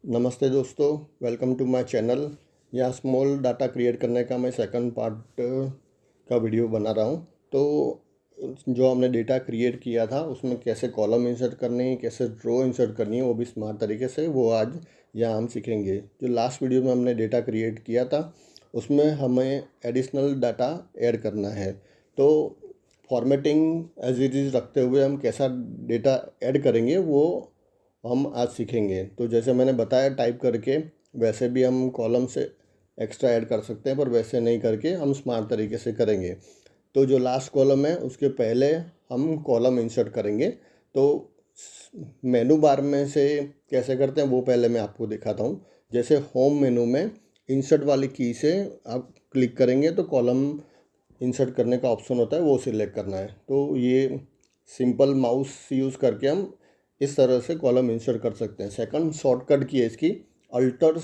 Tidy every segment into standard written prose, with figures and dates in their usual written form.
नमस्ते दोस्तों, welcome to my channel. यहाँ स्मॉल डाटा क्रिएट करने का मैं सेकंड पार्ट का वीडियो बना रहा हूँ। तो जो हमने डेटा क्रिएट किया था उसमें कैसे कॉलम इंसर्ट करनी है, कैसे रो इंसर्ट करनी है, वो भी स्मार्ट तरीके से, वो आज यहाँ हम सीखेंगे। जो लास्ट वीडियो में हमने डेटा क्रिएट किया था उसमें हमें एडिशनल डाटा ऐड करना है। तो फॉर्मेटिंग एज इट इज़ रखते हुए हम कैसा डेटा ऐड करेंगे वो हम आज सीखेंगे। तो जैसे मैंने बताया टाइप करके, वैसे भी हम कॉलम से एक्स्ट्रा ऐड कर सकते हैं, पर वैसे नहीं करके हम स्मार्ट तरीके से करेंगे। तो जो लास्ट कॉलम है उसके पहले हम कॉलम इंसर्ट करेंगे। तो मेनू बार में से कैसे करते हैं वो पहले मैं आपको दिखाता हूँ। जैसे होम मेनू में इंसर्ट वाली की से आप क्लिक करेंगे तो कॉलम इंसर्ट करने का ऑप्शन होता है, वो सिलेक्ट करना है। तो ये सिंपल माउस यूज़ करके हम इस तरह से कॉलम इंसर्ट कर सकते हैं। सेकंड शॉर्टकट की है इसकी अल्टर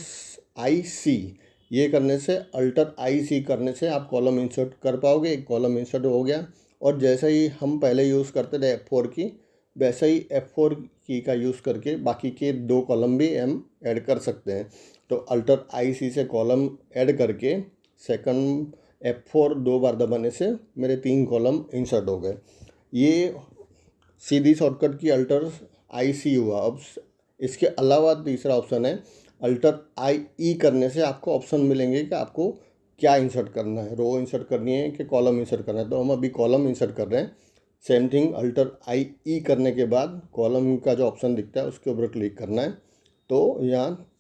आई सी। ये करने से, अल्टर आई सी करने से आप कॉलम इंसर्ट कर पाओगे। एक कॉलम इंसर्ट हो गया। और जैसे ही हम पहले यूज़ करते थे F4 की, वैसे ही F4 की का यूज़ करके बाकी के 2 कॉलम भी हम ऐड कर सकते हैं। तो अल्टर आई सी से कॉलम ऐड करके सेकंड F4 2 बार दबाने से मेरे 3 कॉलम इंसर्ट हो गए। ये सीधी शॉर्टकट की अल्टर आई सी हुआ। अब इसके अलावा तीसरा ऑप्शन है अल्टर आई ई। करने से आपको ऑप्शन मिलेंगे कि आपको क्या इंसर्ट करना है, रो इंसर्ट करनी है कि कॉलम इंसर्ट करना है। तो हम अभी कॉलम इंसर्ट कर रहे हैं। सेम थिंग अल्टर आई ई करने के बाद कॉलम का जो ऑप्शन दिखता है उसके ऊपर क्लिक करना है, तो यहाँ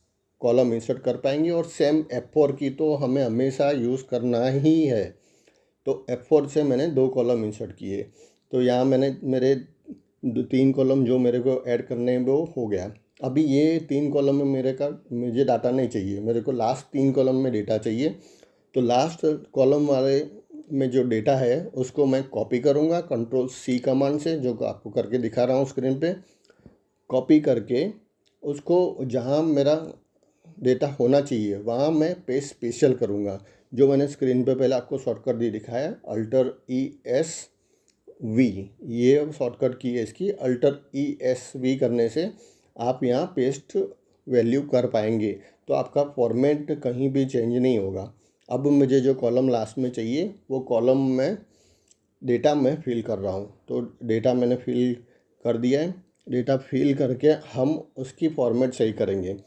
कॉलम इंसर्ट कर पाएंगे। और सेम F4 की तो हमें हमेशा यूज़ करना ही है। तो F4 से मैंने 2 कॉलम इंसर्ट किए। तो यहाँ मैंने मेरे 3 कॉलम जो मेरे को ऐड करने हैं वो हो गया। अभी ये 3 कॉलम में मुझे डाटा नहीं चाहिए, मेरे को लास्ट 3 कॉलम में डेटा चाहिए। तो लास्ट कॉलम वाले में जो डेटा है उसको मैं कॉपी करूँगा कंट्रोल C कमांड से, जो आपको करके दिखा रहा हूँ स्क्रीन पे। कॉपी करके उसको जहाँ मेरा डेटा होना चाहिए वहाँ मैं पेस्ट स्पेशल करूँगा, जो मैंने स्क्रीन पे पहले आपको शॉर्टकट दी दिखाया, अल्टर ESV। ये शॉर्टकट की है इसकी। अल्टर ESV करने से आप यहाँ पेस्ट वैल्यू कर पाएंगे, तो आपका फॉर्मेट कहीं भी चेंज नहीं होगा। अब मुझे जो कॉलम लास्ट में चाहिए वो कॉलम में डेटा मैं फिल कर रहा हूँ। तो डेटा मैंने फिल कर दिया है। डेटा फिल करके हम उसकी फॉर्मेट सही करेंगे।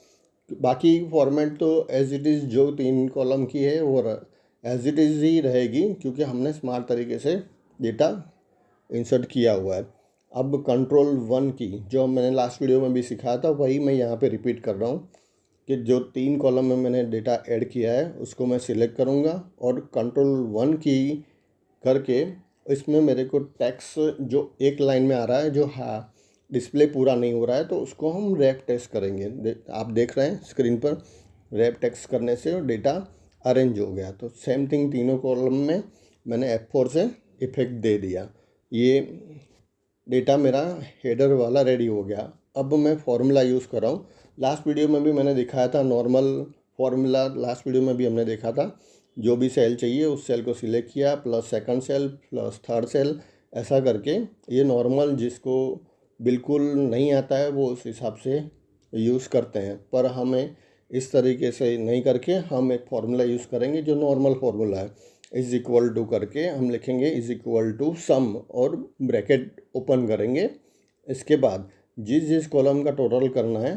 बाकी फॉर्मेट तो एज इट इज़ जो 3 कॉलम की है वो एज इट इज़ ही रहेगी, क्योंकि हमने स्मार्ट तरीके से डेटा इंसर्ट किया हुआ है। अब कंट्रोल 1 की जो मैंने लास्ट वीडियो में भी सिखाया था वही मैं यहाँ पे रिपीट कर रहा हूँ कि जो 3 कॉलम में मैंने डेटा ऐड किया है उसको मैं सिलेक्ट करूँगा और कंट्रोल 1 की करके इसमें मेरे को टेक्स्ट जो एक लाइन में आ रहा है, जो हाँ डिस्प्ले पूरा नहीं हो रहा है, तो उसको हम रैप टेक्स्ट करेंगे। आप देख रहे हैं स्क्रीन पर, रैप टेक्स्ट करने से डेटा अरेंज हो गया। तो सेम थिंग तीनों कॉलम में मैंने F4 से इफेक्ट दे दिया। ये डेटा मेरा हेडर वाला रेडी हो गया। अब मैं फार्मूला यूज़ कर रहा हूँ। लास्ट वीडियो में भी मैंने दिखाया था नॉर्मल फार्मूला। लास्ट वीडियो में भी हमने देखा था, जो भी सेल चाहिए उस सेल को सिलेक्ट किया, plus second cell plus third cell, ऐसा करके। ये नॉर्मल जिसको बिल्कुल नहीं आता है वो उस हिसाब से यूज़ करते हैं, पर हमें इस तरीके से नहीं करके हम एक फार्मूला यूज़ करेंगे जो नॉर्मल फार्मूला है। इज़ इक्वल टू करके हम लिखेंगे इज़ इक्वल टू सम और ब्रैकेट ओपन करेंगे। इसके बाद जिस जिस कॉलम का टोटल करना है,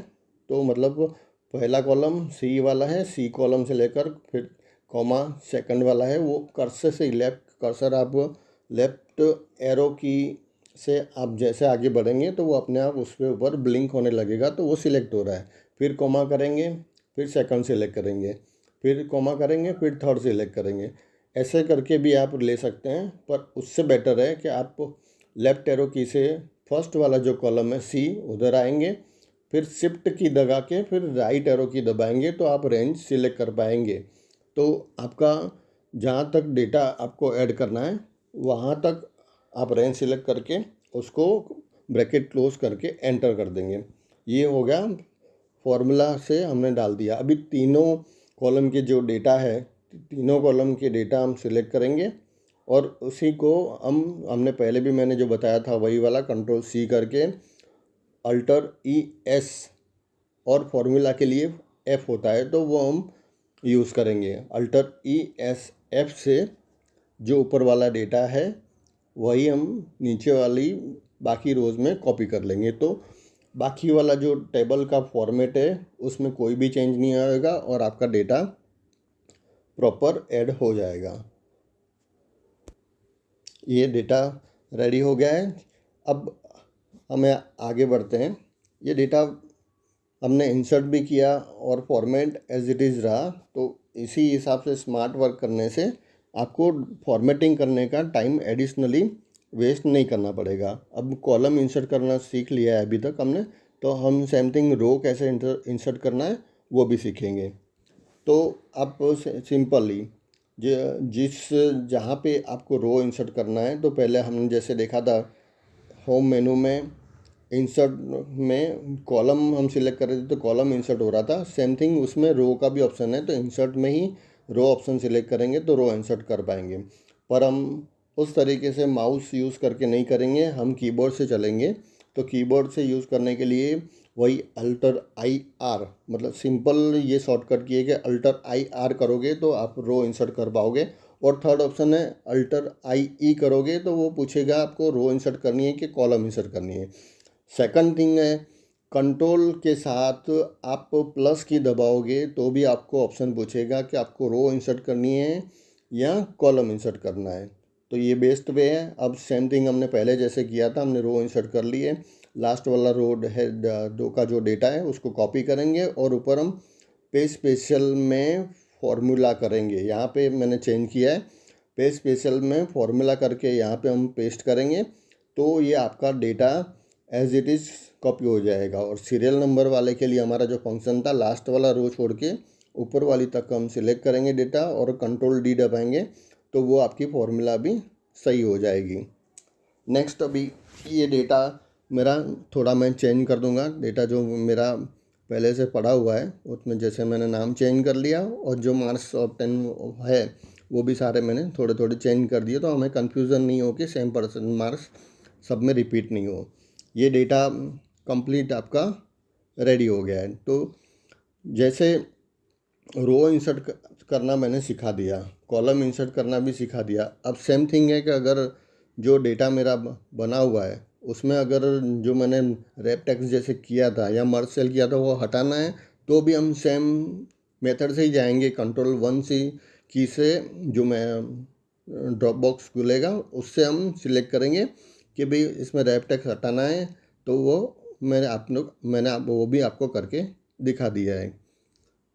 तो मतलब पहला कॉलम सी वाला है, सी कॉलम से लेकर फिर कॉमा सेकंड वाला है, वो कर्सर से लेफ्ट कर्सर आप लेफ्ट एरो की से आप जैसे आगे बढ़ेंगे तो वो अपने आप उस पर ऊपर ब्लिंक होने लगेगा, तो वो सिलेक्ट हो रहा है। फिर कॉमा करेंगे, फिर सेकंड सेलेक्ट करेंगे, फिर कॉमा करेंगे, फिर थर्ड सेलेक्ट करेंगे। ऐसे करके भी आप ले सकते हैं, पर उससे बेटर है कि आप लेफ्ट एरो की से फर्स्ट वाला जो कॉलम है सी उधर आएंगे, फिर शिफ्ट की दबा के फिर राइट एरो की दबाएंगे तो आप रेंज सिलेक्ट कर पाएंगे। तो आपका जहाँ तक डेटा आपको ऐड करना है वहाँ तक आप रेंज सिलेक्ट करके उसको ब्रैकेट क्लोज करके एंटर कर देंगे। ये हो गया, फॉर्मूला से हमने डाल दिया। अभी तीनों कॉलम के जो डेटा है, तीनों कॉलम के डेटा हम सिलेक्ट करेंगे और उसी को हमने पहले भी मैंने जो बताया था वही वाला कंट्रोल C करके अल्टर ES और फॉर्मूला के लिए एफ होता है, तो वो हम यूज़ करेंगे। अल्टर ई एस एफ से जो ऊपर वाला डेटा है वही हम नीचे वाली बाकी रोज़ में कॉपी कर लेंगे। तो बाकी वाला जो टेबल का फॉर्मेट है उसमें कोई भी चेंज नहीं आएगा और आपका डेटा प्रॉपर ऐड हो जाएगा। ये डेटा रेडी हो गया है। अब हमें आगे बढ़ते हैं। ये डेटा हमने इंसर्ट भी किया और फॉर्मेट एज इट इज़ रहा, तो इसी हिसाब से स्मार्ट वर्क करने से आपको फॉर्मेटिंग करने का टाइम एडिशनली वेस्ट नहीं करना पड़ेगा। अब कॉलम इंसर्ट करना सीख लिया है अभी तक हमने, तो हम सेम थिंग रो कैसे इंसर्ट करना है वो भी सीखेंगे। तो आप सिंपली जिस जहाँ पे आपको रो इंसर्ट करना है, तो पहले हमने जैसे देखा था होम मेनू में इंसर्ट में कॉलम हम सिलेक्ट कर रहे थे तो कॉलम इंसर्ट हो रहा था। सेम थिंग उसमें रो का भी ऑप्शन है, तो इंसर्ट में ही रो ऑप्शन सिलेक्ट करेंगे तो रो इंसर्ट कर पाएंगे। पर हम उस तरीके से माउस यूज़ करके नहीं करेंगे, हम कीबोर्ड से चलेंगे। तो कीबोर्ड से यूज़ करने के लिए वही अल्टर आई आर, मतलब सिंपल ये शॉर्टकट की है कि अल्टर आई आर करोगे तो आप रो इंसर्ट कर पाओगे। और थर्ड ऑप्शन है अल्टर आई ई करोगे तो वो पूछेगा आपको रो इंसर्ट करनी है कि कॉलम इंसर्ट करनी है। सेकंड थिंग है कंट्रोल के साथ आप प्लस की दबाओगे तो भी आपको ऑप्शन पूछेगा कि आपको रो इंसर्ट करनी है या कॉलम इंसर्ट करना है। तो ये बेस्ट वे है। अब सेम थिंग हमने पहले जैसे किया था, हमने रो इंसर्ट कर लिए। लास्ट वाला रो है दो का जो डेटा है उसको कॉपी करेंगे और ऊपर हम पेज स्पेशल में फॉर्मूला करेंगे। यहाँ पे मैंने चेंज किया है, पेज स्पेशल में फॉर्मूला करके यहाँ पे हम पेस्ट करेंगे तो ये आपका data as it is copy हो जाएगा। और सीरियल नंबर वाले के लिए हमारा जो फंक्शन था, लास्ट वाला रो छोड़ के ऊपर वाली तक हम सिलेक्ट करेंगे डेटा और कंट्रोल डी दबाएंगे तो वो आपकी फॉर्मूला भी सही हो जाएगी। नेक्स्ट अभी ये डेटा मेरा थोड़ा मैं चेंज कर दूंगा। डेटा जो मेरा पहले से पड़ा हुआ है उसमें जैसे मैंने नाम चेंज कर लिया और जो मार्क्स ऑफ 10 है वो भी सारे मैंने थोड़े थोड़े चेंज कर दिए, तो हमें कन्फ्यूज़न नहीं हो कि सेम परसेंट मार्क्स सब में रिपीट नहीं हो। ये डेटा कंप्लीट आपका रेडी हो गया है। तो जैसे रो इंसर्ट करना मैंने सिखा दिया, कॉलम इंसर्ट करना भी सिखा दिया। अब सेम थिंग है कि अगर जो डेटा मेरा बना हुआ है उसमें अगर जो मैंने रैप टेक्स्ट जैसे किया था या मर्ज सेल किया था वो हटाना है तो भी हम सेम मेथड से ही जाएंगे। कंट्रोल 1 सी की से जो मैं ड्रॉप बॉक्स खुलेगा उससे हम सिलेक्ट करेंगे कि भाई इसमें रैप टेक्स्ट हटाना है, तो वो मैंने वो भी आपको करके दिखा दिया है।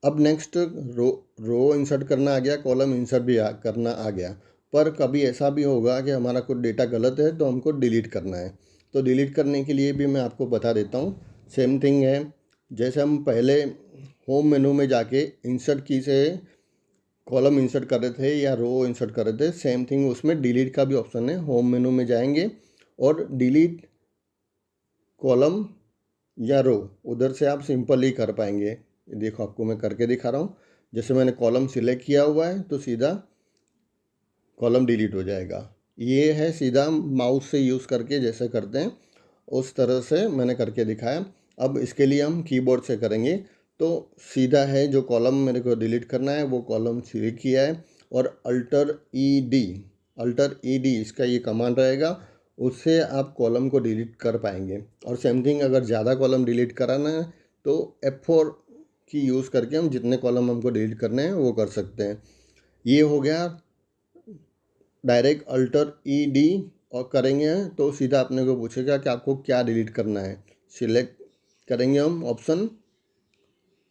अब नेक्स्ट रो इंसर्ट करना आ गया, कॉलम इंसर्ट भी करना आ गया। पर कभी ऐसा भी होगा कि हमारा कुछ डेटा गलत है तो हमको डिलीट करना है। तो डिलीट करने के लिए भी मैं आपको बता देता हूँ। सेम थिंग है, जैसे हम पहले होम मेनू में जाके इंसर्ट की से कॉलम इंसर्ट कर रहे थे या रो इंसर्ट कर रहे थे, सेम थिंग उसमें डिलीट का भी ऑप्शन है। होम मेनू में जाएंगे और डिलीट कॉलम या रो उधर से आप सिंपल ही कर पाएंगे। देखो आपको मैं करके दिखा रहा हूँ। जैसे मैंने कॉलम सिलेक्ट किया हुआ है तो सीधा कॉलम डिलीट हो जाएगा। ये है सीधा माउस से यूज़ करके जैसे करते हैं उस तरह से मैंने करके दिखाया। अब इसके लिए हम कीबोर्ड से करेंगे। तो सीधा है जो कॉलम मेरे को डिलीट करना है वो कॉलम सिलेक्ट किया है और अल्टर ई डी इसका ये कमांड रहेगा, उससे आप कॉलम को डिलीट कर पाएंगे। और सेम थिंग अगर ज़्यादा कॉलम डिलीट कराना है तो F4 की यूज़ करके हम जितने कॉलम हमको डिलीट करने हैं वो कर सकते हैं। ये हो गया डायरेक्ट अल्टर ई डी और करेंगे तो सीधा अपने को पूछेगा कि आपको क्या डिलीट करना है। सिलेक्ट करेंगे हम ऑप्शन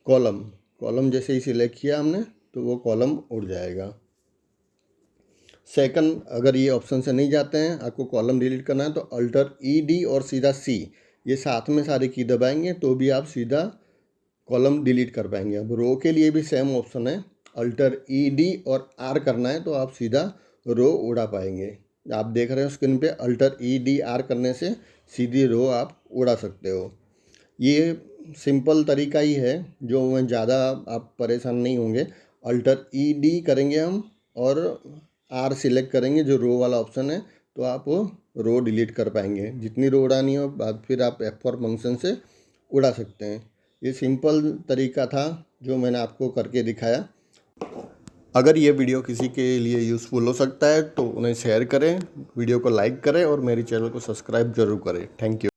कॉलम, कॉलम जैसे ही सिलेक्ट किया हमने तो वो कॉलम उड़ जाएगा। सेकंड, अगर ये ऑप्शन से नहीं जाते हैं, आपको कॉलम डिलीट करना है तो अल्टर ई डी और सीधा सी ये साथ में सारी की दबाएंगे तो भी आप सीधा कॉलम डिलीट कर पाएंगे। अब रो के लिए भी सेम ऑप्शन है, अल्टर ई डी और आर करना है तो आप सीधा रो उड़ा पाएंगे। आप देख रहे हो स्क्रीन पे अल्टर ई डी आर करने से सीधी रो आप उड़ा सकते हो। ये सिंपल तरीका ही है जो में ज़्यादा आप परेशान नहीं होंगे। अल्टर ई डी करेंगे हम और आर सिलेक्ट करेंगे जो रो वाला ऑप्शन है तो आप रो डिलीट कर पाएंगे। जितनी रो उड़ानी हो बाद फिर आप F4 फंक्शन से उड़ा सकते हैं। ये सिंपल तरीका था जो मैंने आपको करके दिखाया। अगर ये वीडियो किसी के लिए यूज़फुल हो सकता है तो उन्हें शेयर करें, वीडियो को लाइक करें और मेरे चैनल को सब्सक्राइब ज़रूर करें। Thank you.